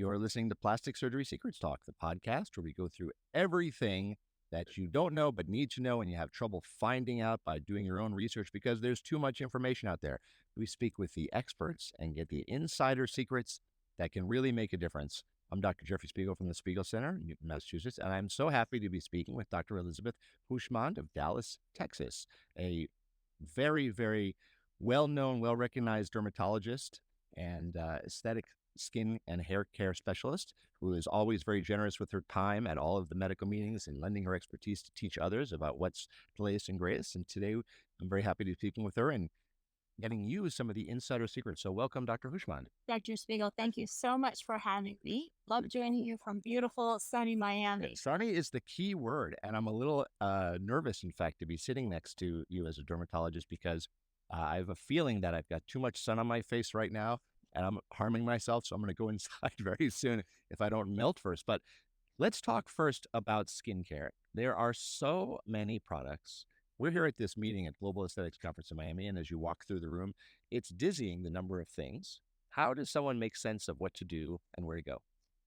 You're listening to Plastic Surgery Secrets Talk, the podcast where we go through everything that you don't know but need to know and you have trouble finding out by doing your own research because there's too much information out there. We speak with the experts and get the insider secrets that can really make a difference. I'm Dr. Jeffrey Spiegel from the Spiegel Center in Newton, Massachusetts, and I'm so happy to be speaking with Dr. Elizabeth Houshmand of Dallas, Texas, a very, very well-known, well-recognized dermatologist and aesthetic skin and hair care specialist who is always very generous with her time at all of the medical meetings and lending her expertise to teach others about what's the latest and greatest. And today I'm very happy to be speaking with her and getting you some of the insider secrets. So welcome, Dr. Houshmand. Dr. Spiegel, thank you so much for having me. Love joining you from beautiful, sunny Miami. Sunny is the key word. And I'm a little nervous, in fact, to be sitting next to you as a dermatologist because I have a feeling that I've got too much sun on my face right now and I'm harming myself. So I'm going to go inside very soon if I don't melt first. But let's talk first about skincare. There are so many products. We're here at this meeting at Global Aesthetics Conference in Miami, and as you walk through the room, it's dizzying the number of things. How does someone make sense of what to do and where to go?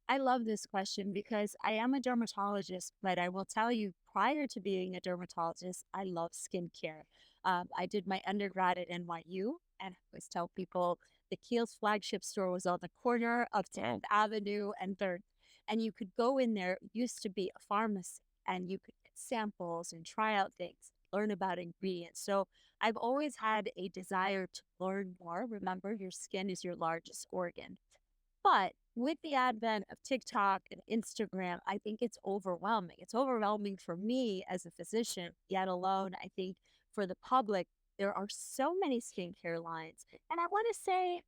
I love this question because I am a dermatologist, but I will tell you, prior to being a dermatologist, I love skincare. I did my undergrad at NYU, and I always tell people the Kiehl's flagship store was on the corner of 10th Avenue and 3rd. And you could go in there, it used to be a pharmacy, and you could get samples and try out things, learn about ingredients. So I've always had a desire to learn more. Remember, your skin is your largest organ. But with the advent of TikTok and Instagram, I think it's overwhelming. It's overwhelming for me as a physician, yet alone, I think for the public, there are so many skincare lines. And I want to say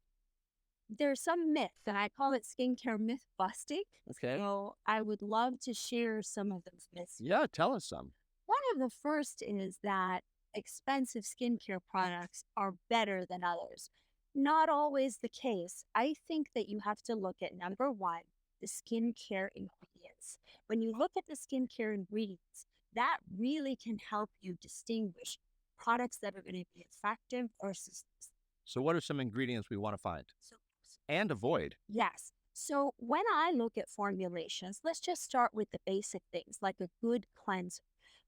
there's some myths, and I call it skincare myth busting. Okay. So I would love to share some of those myths. Yeah, tell us some. One of the first is that expensive skincare products are better than others. Not always the case. I think that you have to look at number one, the skincare ingredients. When you look at the skincare ingredients, that really can help you distinguish products that are going to be effective versus. So what are some ingredients we want to find and avoid? Yes. So when I look at formulations, let's just start with the basic things like a good cleanser.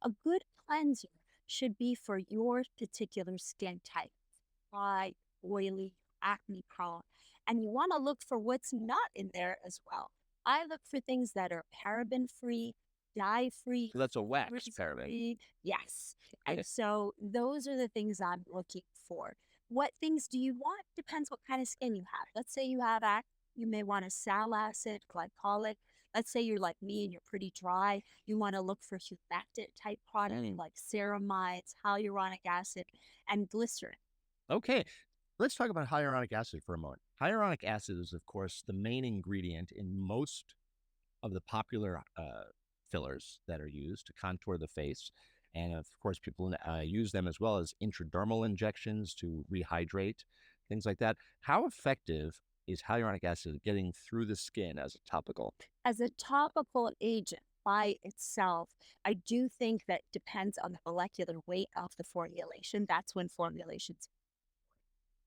A good cleanser should be for your particular skin type, dry, oily, acne prone. And you want to look for what's not in there as well. I look for things that are paraben free, dye free. So that's a wax paraben. Yes. And so those are the things I'm looking for. What things do you want? Depends what kind of skin you have. Let's say you have acne. You may want a salicylic, glycolic. Let's say you're like me and you're pretty dry. You want to look for humectant type product like ceramides, hyaluronic acid, and glycerin. Okay. Let's talk about hyaluronic acid for a moment. Hyaluronic acid is, of course, the main ingredient in most of the popular fillers that are used to contour the face. And of course, people use them as well as intradermal injections to rehydrate, things like that. How effective is hyaluronic acid getting through the skin as a topical? As a topical agent by itself, I do think that depends on the molecular weight of the formulation. That's when formulations.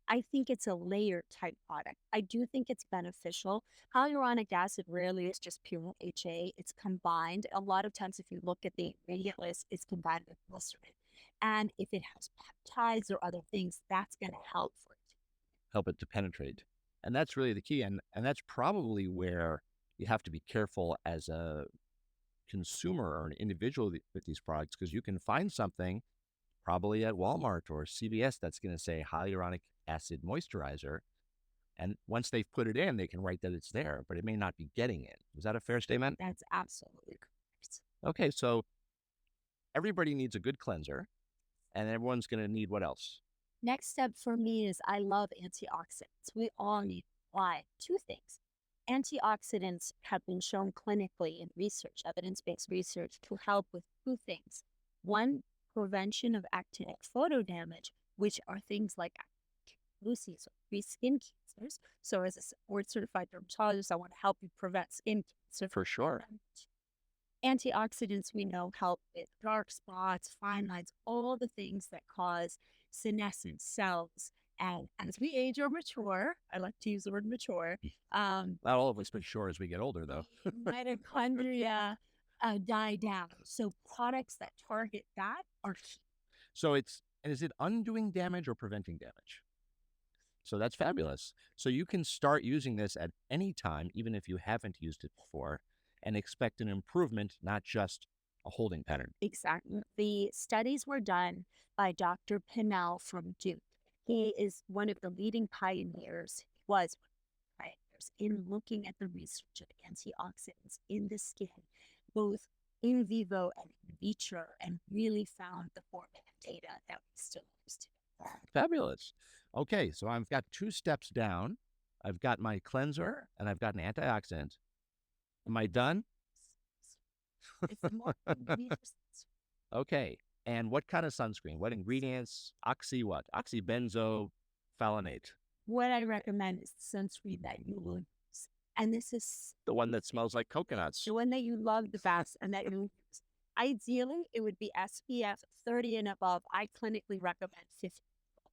I think it's a layered type product. I do think it's beneficial. Hyaluronic acid rarely is just pure HA. It's combined. A lot of times, if you look at the ingredient list, it's combined with glycerin. And if it has peptides or other things, that's going to help for it. Help it to penetrate. And that's really the key. And that's probably where you have to be careful as a consumer or an individual with these products, because you can find something probably at Walmart or CVS that's going to say hyaluronic acid moisturizer. And once they've put it in, they can write that it's there, but it may not be getting it. Is that a fair statement? That's absolutely correct. Okay, so everybody needs a good cleanser, and everyone's going to need what else? Next step for me is I love antioxidants. We all need. Why? Two things. Antioxidants have been shown clinically in research, evidence-based research, to help with two things. One, prevention of actinic photo damage, which are things like luces, skin cancers. So as a board-certified dermatologist, I want to help you prevent skin cancer. For sure. Antioxidants, we know, help with dark spots, fine lines, all the things that cause senescent cells And as we age or mature, I like to use the word mature, Not all of us mature as we get older, though. mitochondria die down. So products that target that are key. So is it undoing damage or preventing damage? So that's fabulous. So you can start using this at any time, even if you haven't used it before, and expect an improvement, not just a holding pattern. Exactly. The studies were done by Dr. Pinnell from Duke. He is one of the leading pioneers, was one of the pioneers in looking at the research of antioxidants in the skin, both in vivo and in vitro, and really found the formative data that we still use today. Fabulous. Okay, so I've got 2 steps down. I've got my cleanser and I've got an antioxidant. Am I done? It's more Okay. And what kind of sunscreen? What ingredients? What? Oxybenzophthalate. what I recommend is sunscreen that you will use. And this is The one that smells like coconuts. the one that you love the best and that you use. Ideally, it would be SPF 30 and above. I clinically recommend 50.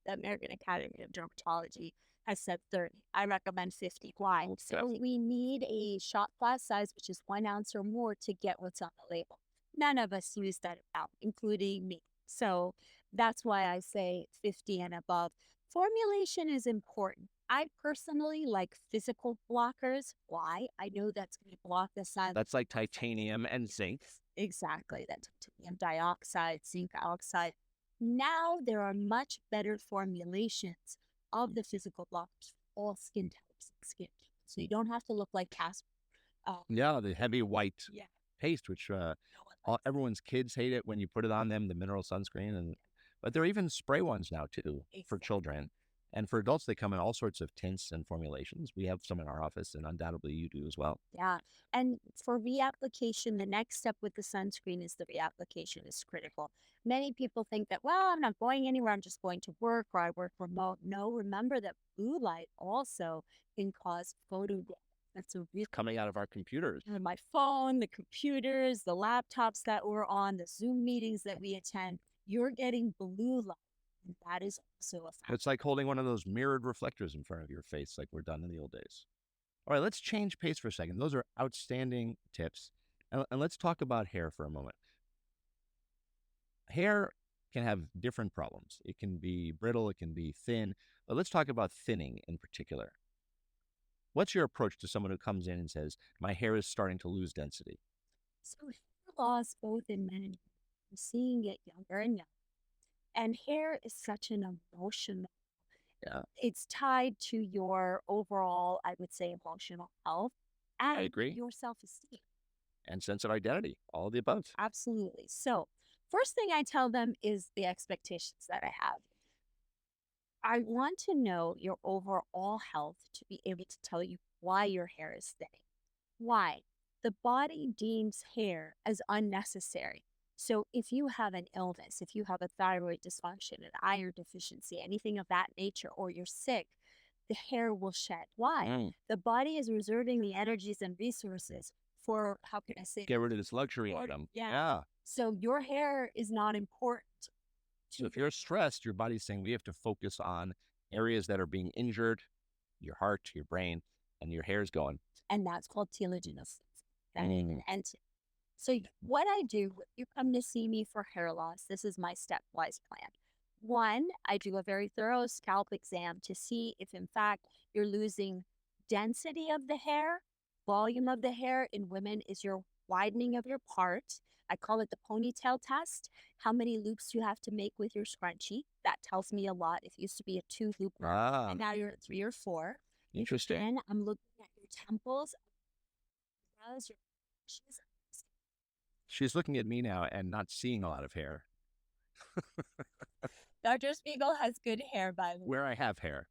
The American Academy of Dermatology has said 30. I recommend 50. Why? Okay. So we need a shot glass size, which is 1 ounce or more, to get what's on the label. None of us use that amount, including me. So that's why I say 50 and above. Formulation is important. I personally like physical blockers. Why? I know that's going to block the sun. That's like titanium and zinc. Exactly. That titanium dioxide, zinc oxide. Now there are much better formulations of the physical blockers for all skin types and skin tones. So you don't have to look like Casper. Yeah, the heavy white Yeah. paste, which No one likes everyone's kids hate it when you put it on them, the mineral sunscreen. But there are even spray ones now, too, for Exactly. children. And for adults, they come in all sorts of tints and formulations. We have some in our office, and undoubtedly you do as well. Yeah. And for reapplication, the next step with the sunscreen is the reapplication is critical. Many people think that, well, I'm not going anywhere. I'm just going to work or I work remote. No, remember that blue light also can cause photo damage. That's a real Coming out of our computers. my phone, the computers, the laptops that we're on, the Zoom meetings that we attend. You're getting blue light. And that is also a factor. It's like holding one of those mirrored reflectors in front of your face like we're done in the old days. All right, let's change pace for a second. Those are outstanding tips. And let's talk about hair for a moment. Hair can have different problems. It can be brittle, it can be thin, but let's talk about thinning in particular. What's your approach to someone who comes in and says, my hair is starting to lose density? So hair loss, both in men and women, I'm seeing it younger and younger. And hair is such an emotional. Yeah. It's tied to your overall, I would say, emotional health and I agree. your self-esteem. And sense of identity, all of the above. Absolutely. So first thing I tell them is the expectations that I have. I want to know your overall health to be able to tell you why your hair is thinning. Why? The body deems hair as unnecessary. So if you have an illness, if you have a thyroid dysfunction, an iron deficiency, anything of that nature, or you're sick, the hair will shed. Why? The body is reserving the energies and resources for, how can I say? Get rid of this luxury item. Yeah. So your hair is not important. So if you're stressed, your body's saying we have to focus on areas that are being injured, your heart, your brain, and your hair's going. And that's called telogenesis. And so what I do, if you come to see me for hair loss, this is my stepwise plan. 1, I do a very thorough scalp exam to see if, in fact, you're losing density of the hair, volume of the hair. In women, is your widening of your part. I call it the ponytail test. How many loops you have to make with your scrunchie. That tells me a lot. It used to be a 2-loop, and now you're at 3 or 4. Interesting. Then I'm looking at your temples, your lashes. She's looking at me now and not seeing a lot of hair. Dr. Spiegel has good hair, by the way. Where I have hair.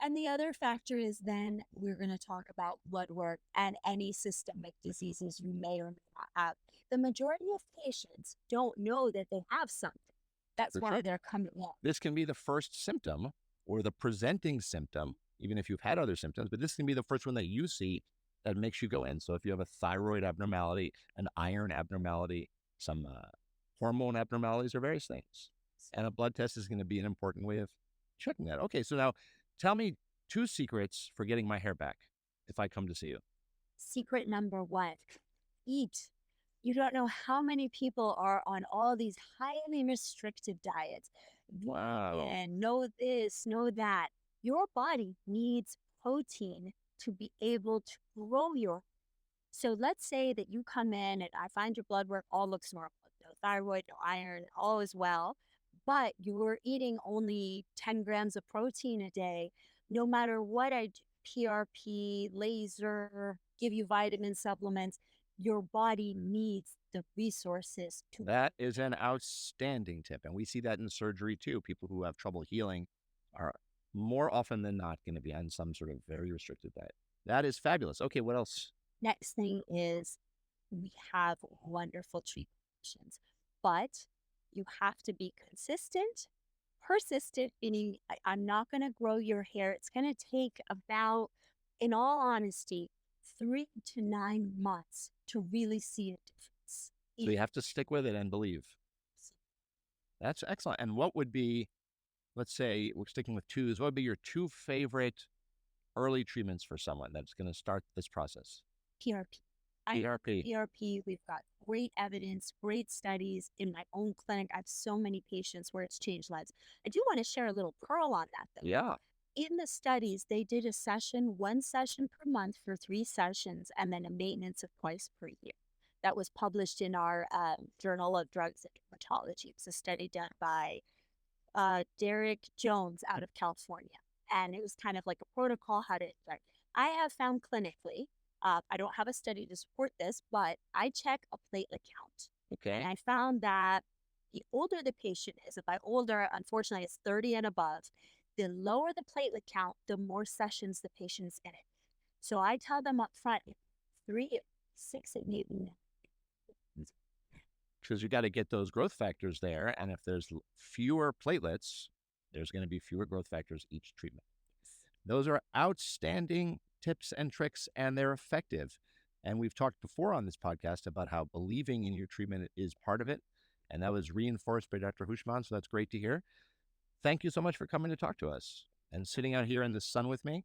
And the other factor is then we're going to talk about blood work and any systemic diseases you may or may not have. The majority of patients don't know that they have something. That's why they're coming in. This can be the first symptom or the presenting symptom, even if you've had other symptoms, but this can be the first one that you see that makes you go in. So if you have a thyroid abnormality, an iron abnormality, some hormone abnormalities, or various things. And a blood test is going to be an important way of Checking that. Okay, so now tell me two secrets for getting my hair back if I come to see you. Secret number one, eat. You don't know how many people are on all these highly restrictive diets. Wow. Vegan, no this, no that. Your body needs protein to be able to grow your. So let's say that you come in and I find your blood work all looks normal. No thyroid, no iron, all is well, but you were eating only 10 grams of protein a day. No matter what I do, PRP, laser, give you vitamin supplements, your body needs the resources to. That is an outstanding tip. And we see that in surgery too. People who have trouble healing are more often than not going to be on some sort of very restricted diet. That is fabulous. Okay, what else? Next thing is we have wonderful treatment options, but you have to be consistent, persistent, meaning I'm not going to grow your hair. It's going to take about, in all honesty, 3 to 9 months to really see a difference. So you have to stick with it and believe. That's excellent. And what would be, let's say we're sticking with twos, what would be your two favorite early treatments for someone that's going to start this process? PRP. I PRP. PRP, we've got great evidence, great studies in my own clinic. I have so many patients where it's changed lives. I do want to share a little pearl on that though. Yeah. In the studies, they did a session, one session per month for 3 sessions, and then a maintenance of twice per year. That was published in our Journal of Drugs and Dermatology. It was a study done by Derek Jones out of California. And it was kind of like a protocol how to inject. I have found clinically, I don't have a study to support this, but I check a platelet count. And Okay. I found that the older the patient is, and by older, unfortunately, it's 30 and above, the lower the platelet count, the more sessions the patient's in it. So I tell them up front, 3, 6, and 8. Because you got to get those growth factors there. And if there's fewer platelets, there's going to be fewer growth factors each treatment. Those are outstanding tips and tricks, and they're effective. And we've talked before on this podcast about how believing in your treatment is part of it. And that was reinforced by Dr. Houshmand. So that's great to hear. Thank you so much for coming to talk to us and sitting out here in the sun with me.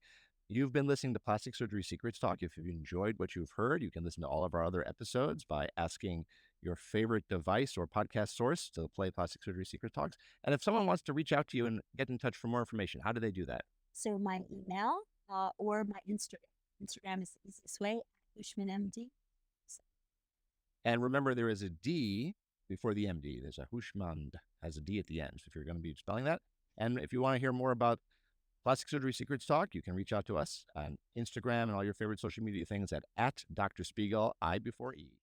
You've been listening to Plastic Surgery Secrets Talk. If you've enjoyed what you've heard, you can listen to all of our other episodes by asking your favorite device or podcast source to play Plastic Surgery Secret Talks. And if someone wants to reach out to you and get in touch for more information, how do they do that? So my email or my Instagram. Instagram is the easiest way, HoushmandMD. And remember, there is a D before the MD. There's a Houshmand, has a D at the end. So if you're going to be spelling that. And if you want to hear more about Plastic Surgery Secrets Talk, you can reach out to us on Instagram and all your favorite social media things at Dr. Spiegel, I before E.